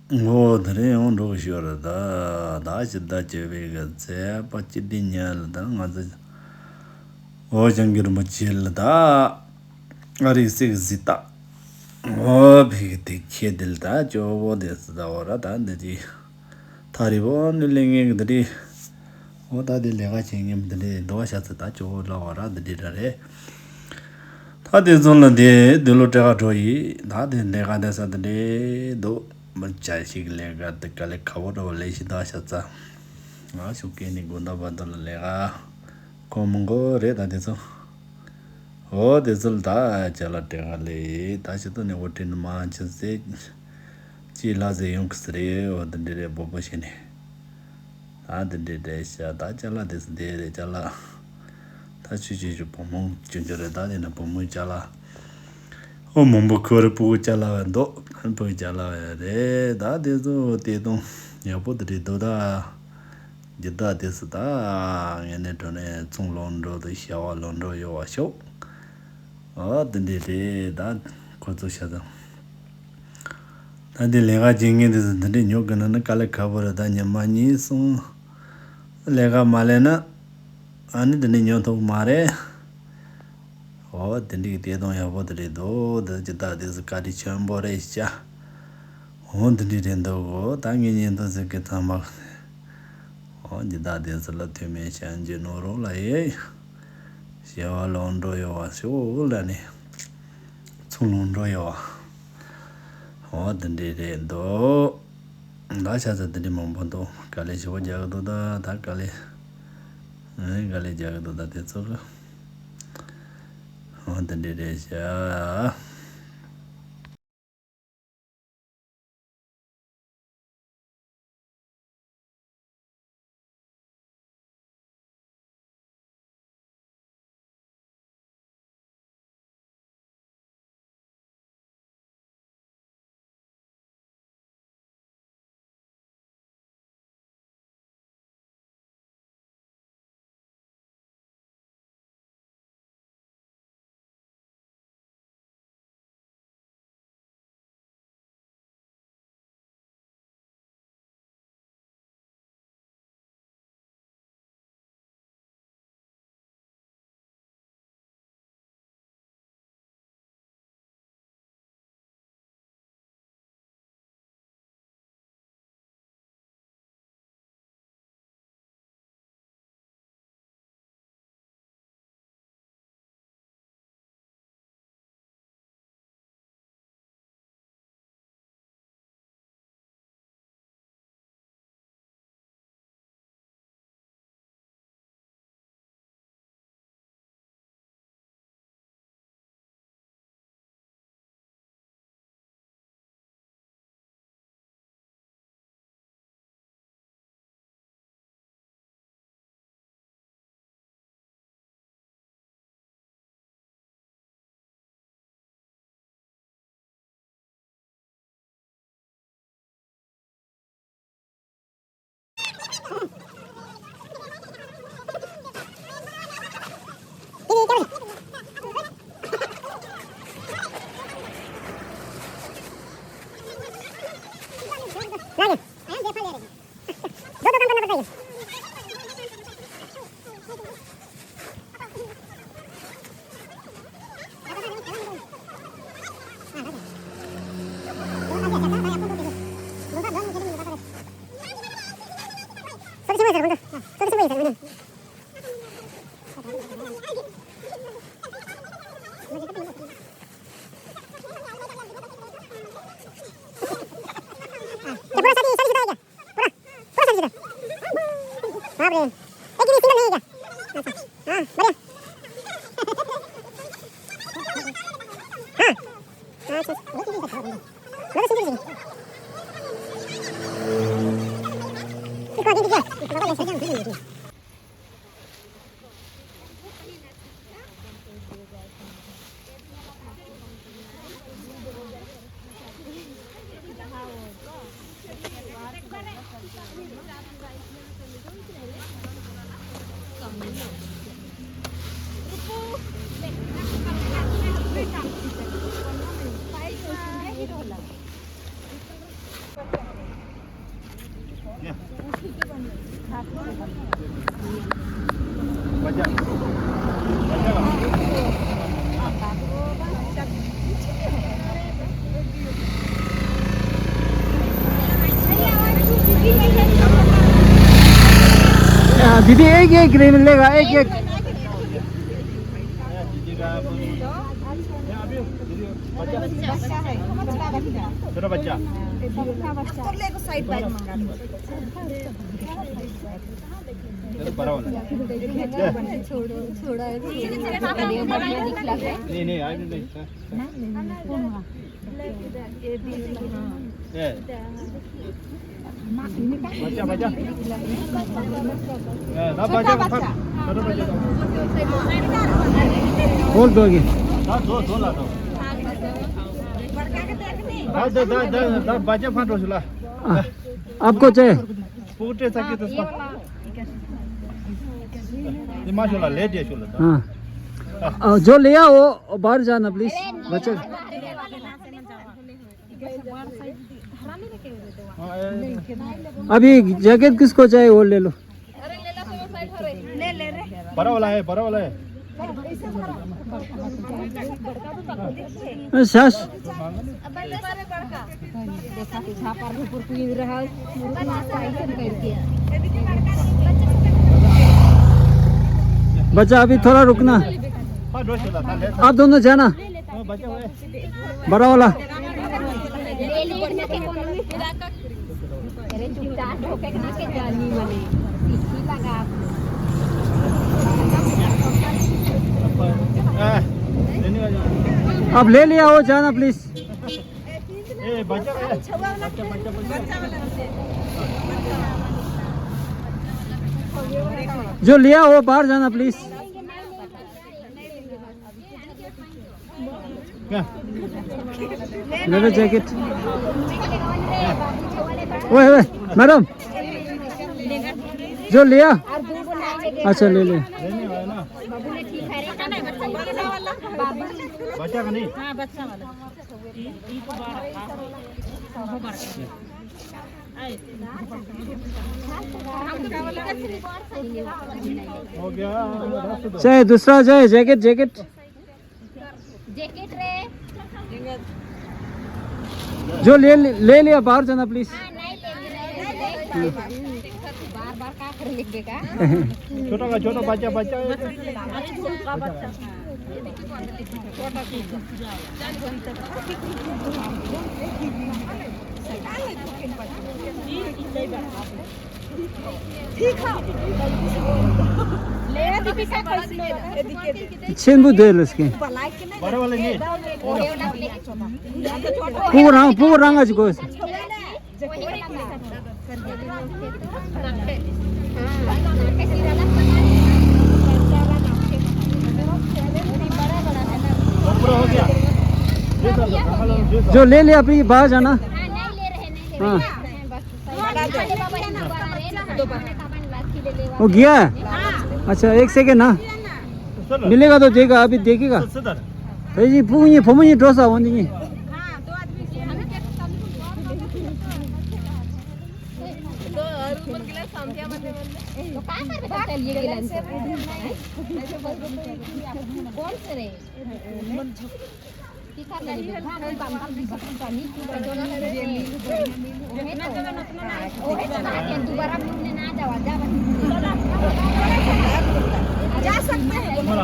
Oh, the on do sure that's the Jevega, Pachidinia, the other. Oh, Jangir Machil, da Ari six zita. Oh, big the kid, da Joe, this the ora, and the Taribon, linging the day. What are the legaching him the day? Do I shut the touch or Laura, the didare? That is only the Lutera, that is Legadas at the day, though. Manchashig lega the Kale cover or Lazy Dashata. Ashukini Gunda Badal lega. Comongo red at this. Oh, this will die, Jalatale. Tashito never tin Manchester. Chila's a youngster or the day Bobashini. Ah, the day Dajala this day, Jala. Tachi Pomon, Ginger in a Pomujala. Oh, Mumbukura Pujala and Do and Pujala, that is the they don't. You put the Doda Jida this da and it on a Tsung Londo, the Shaw Londo, you are show. Oh, the day that Kotushada. That the Lega Jingin is the new Ganana color cover than your money, so Lega Malena and the Nino Mare. Oh, the they don't have what they do, the Jida is a Kadichambo Recha. Oh, the didn't go, tanging into the Ketama. Oh, Jida is a Latimation, Genoro, like Shaw Londo, you are so old and Tsunundo, you are. Oh, the day do. That's as a demon, Kalish Wajagdo, that Kali. Gali Jagdo, that is all. Oh, the days, yeah. दीदी एक एक मिलेगा एक एक छोटा बच्चा बड़ा वाला नहीं आई नहीं बच्चा बच्चा ना बच्चा बोल दोगे दो ला दो बच्चा फाट रोशला आपको चाहिए पूटे सके तो ये माशाल्लाह ले दिया चलो हाँ जो लिया वो बाहर जाना प्लीज बच्चे अभी जैकेट किसको चाहिए वो ले लो बड़ा वाला है शश बच्चा अभी थोड़ा रुकना आप दोनों जाना बड़ा वाला अब ले लिया हो जाना प्लीज जो लिया वो बाहर जाना प्लीज ले लो जैकेट ओए मैडम जो लिया अच्छा ले ले बच्चा का नहीं हो गया चाहे दूसरा जाए जैकेट जैकेट रे जो ले लिया बाहर जाना प्लीज बार का कर लिख का छोटा बच्चा छिन दे लो इसके बड़ा वाले नहीं पूरा रंगा जी को हो गया जो ले लिया अभी बाहर जाना हाँ वो गया है अच्छा एक सेकेंड ना मिलेगा तो देगा अभी देखेगा जी पुनी फोमनी डोसा वंदी जा सकते हैं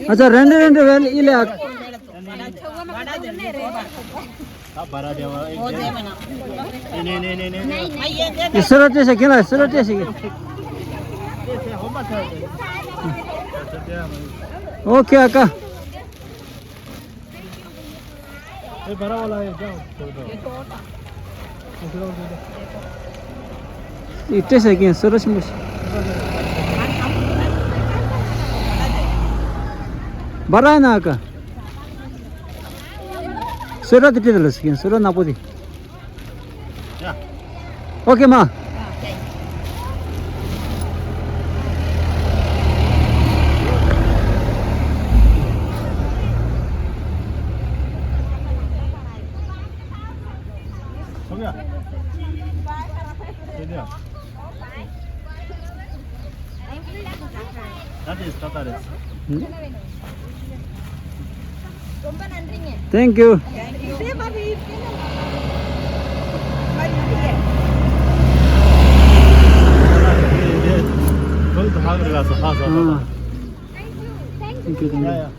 अच्छा रेंडे वेल इले सुरटे से खेला सुरटे से ओके अक्का बड़ा वाला है जाओ इट्टे से क्या सुरज मुझ बड़ा है ना अक्का सुरत इट्टे दलस क्या सुरत ना पोदी ओके माँ हो गया दे दिया that is Tataris ரொம்ப நன்றிங்க थैंक यू இதே மாதிரி कल तो भाग रहा था हाँ हाँ thank you thank you yeah या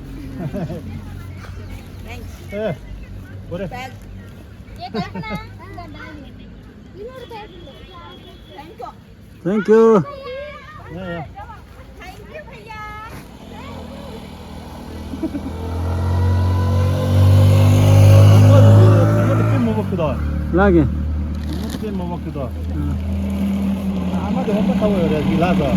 ए बोले ये कल्पना இன்னொரு pack thank you thank you yeah yeah thank you भैया 이것도 꽤 먹었거든 लागे 이것도 꽤 먹었거든 아마도 헛헛하고 그래 일하서